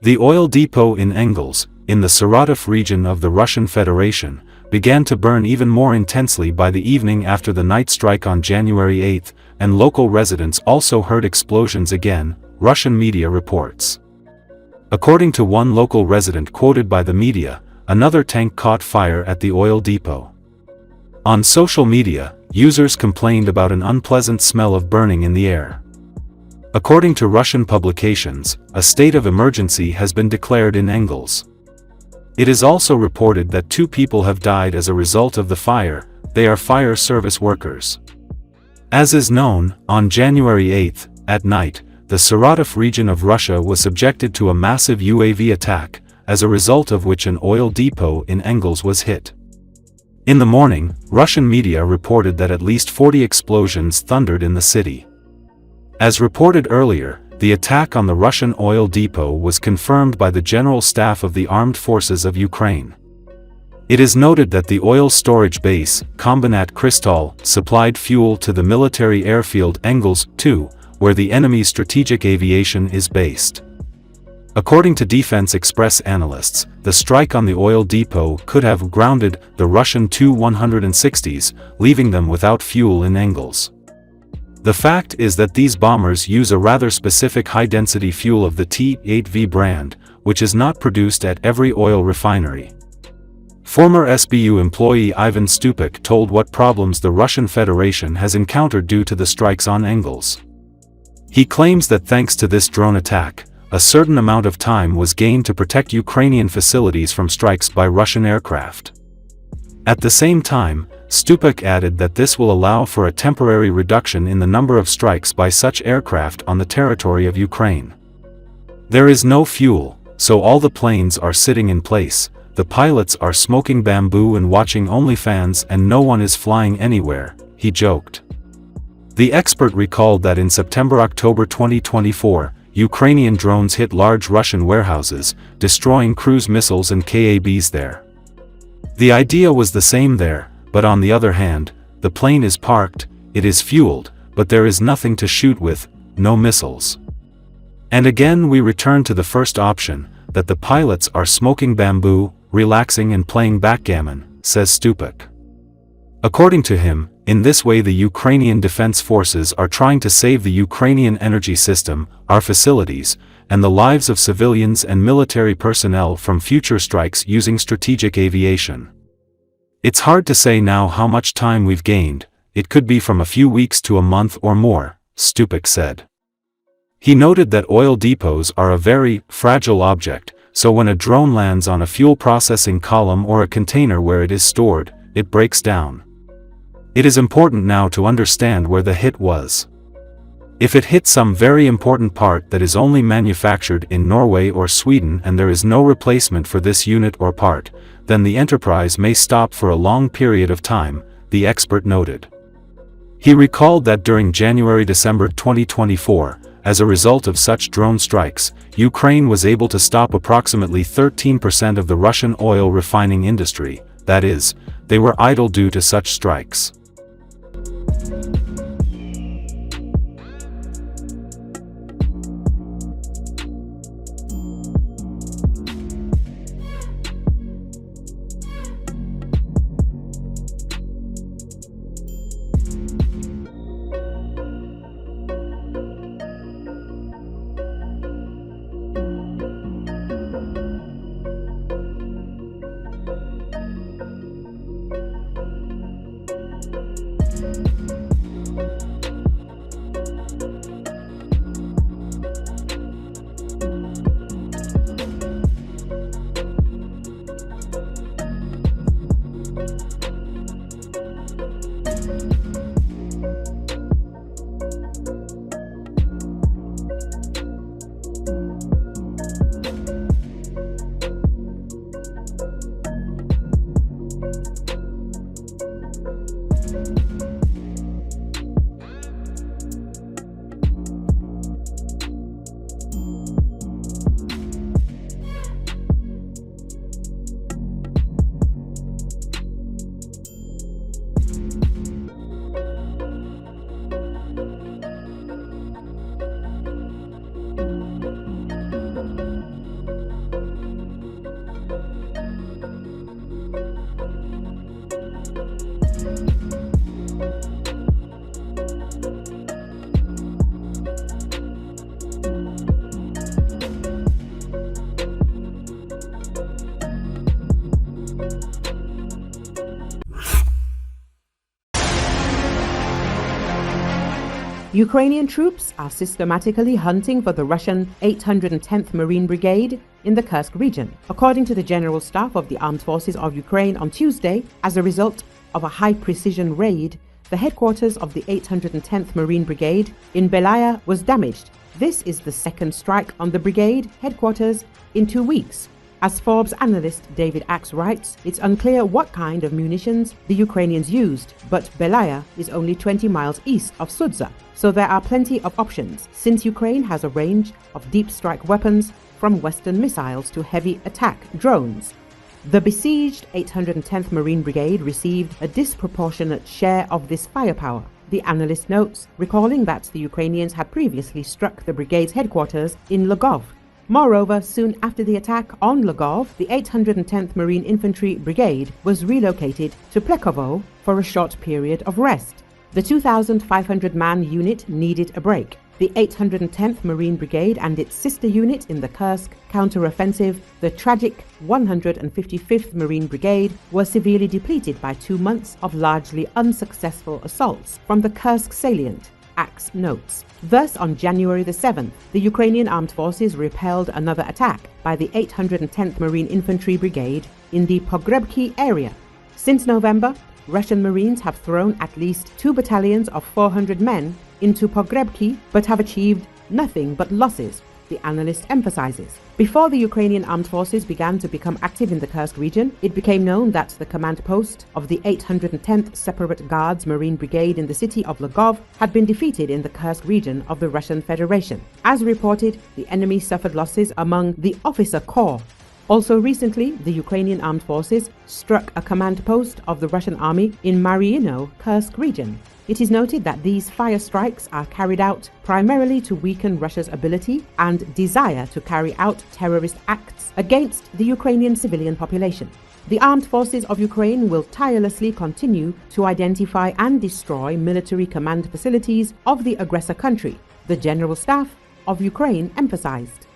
The oil depot in Engels, in the Saratov region of the Russian Federation, began to burn even more intensely by the evening after the night strike on January 8, and local residents also heard explosions again, Russian media reports. According to one local resident quoted by the media, another tank caught fire at the oil depot. On social media, users complained about an unpleasant smell of burning in the air. According to Russian publications, a state of emergency has been declared in Engels. It is also reported that 2 people have died as a result of the fire. They are fire service workers. As is known, on January 8, at night, the Saratov region of Russia was subjected to a massive UAV attack, as a result of which an oil depot in Engels was hit. In the morning, Russian media reported that at least 40 explosions thundered in the city. As reported earlier, the attack on the Russian oil depot was confirmed by the General Staff of the Armed Forces of Ukraine. It is noted that the oil storage base, Kombinat Kristall, supplied fuel to the military airfield Engels, too, where the enemy's strategic aviation is based. According to Defense Express analysts, the strike on the oil depot could have grounded the Russian Tu-160s, leaving them without fuel in Engels. The fact is that these bombers use a rather specific high-density fuel of the T-8V brand, which is not produced at every oil refinery. Former SBU employee Ivan Stupik told what problems the Russian Federation has encountered due to the strikes on Engels. He claims that thanks to this drone attack, a certain amount of time was gained to protect Ukrainian facilities from strikes by Russian aircraft. At the same time, Stupik added that this will allow for a temporary reduction in the number of strikes by such aircraft on the territory of Ukraine. There is no fuel, so all the planes are sitting in place, the pilots are smoking bamboo and watching OnlyFans, and no one is flying anywhere, he joked. The expert recalled that in September-October 2024, Ukrainian drones hit large Russian warehouses, destroying cruise missiles and KABs there. The idea was the same there, but on the other hand, the plane is parked, it is fueled, but there is nothing to shoot with, no missiles. And again we return to the first option, that the pilots are smoking bamboo, relaxing and playing backgammon, says Stupik. According to him, in this way the Ukrainian defense forces are trying to save the Ukrainian energy system, our facilities, and the lives of civilians and military personnel from future strikes using strategic aviation. It's hard to say now how much time we've gained, it could be from a few weeks to a month or more, Stupik said. He noted that oil depots are a very fragile object, so when a drone lands on a fuel processing column or a container where it is stored, it breaks down. It is important now to understand where the hit was. If it hit some very important part that is only manufactured in Norway or Sweden and there is no replacement for this unit or part, then the enterprise may stop for a long period of time, the expert noted. He recalled that during January-December 2024, as a result of such drone strikes, Ukraine was able to stop approximately 13% of the Russian oil refining industry, that is, they were idle due to such strikes. Ukrainian troops are systematically hunting for the Russian 810th Marine Brigade in the Kursk region, according to the General Staff of the Armed Forces of Ukraine on Tuesday. As a result of a high-precision raid, the headquarters of the 810th Marine Brigade in Belaya was damaged. This is the second strike on the brigade headquarters in 2 weeks. As Forbes analyst David Axe writes, it's unclear what kind of munitions the Ukrainians used, but Belaya is only 20 miles east of Sudza, so there are plenty of options, since Ukraine has a range of deep strike weapons from Western missiles to heavy attack drones. The besieged 810th Marine Brigade received a disproportionate share of this firepower, the analyst notes, recalling that the Ukrainians had previously struck the brigade's headquarters in Lvov. Moreover, soon after the attack on Lvov, the 810th Marine Infantry Brigade was relocated to Plekhovo for a short period of rest. The 2,500-man unit needed a break. The 810th Marine Brigade and its sister unit in the Kursk counteroffensive, the tragic 155th Marine Brigade, were severely depleted by 2 months of largely unsuccessful assaults from the Kursk salient, Axe notes. Thus, on January the 7th, the Ukrainian armed forces repelled another attack by the 810th Marine Infantry Brigade in the Pogrebki area. Since November, Russian Marines have thrown at least 2 battalions of 400 men into Pogrebki, but have achieved nothing but losses, the analyst emphasizes. Before the Ukrainian armed forces began to become active in the Kursk region, it became known that the command post of the 810th Separate Guards Marine Brigade in the city of Lvov had been defeated in the Kursk region of the Russian Federation. As reported, the enemy suffered losses among the officer corps. Also recently, the Ukrainian armed forces struck a command post of the Russian army in Mariino, Kursk region. It is noted that these fire strikes are carried out primarily to weaken Russia's ability and desire to carry out terrorist acts against the Ukrainian civilian population. The armed forces of Ukraine will tirelessly continue to identify and destroy military command facilities of the aggressor country, the General Staff of Ukraine emphasized.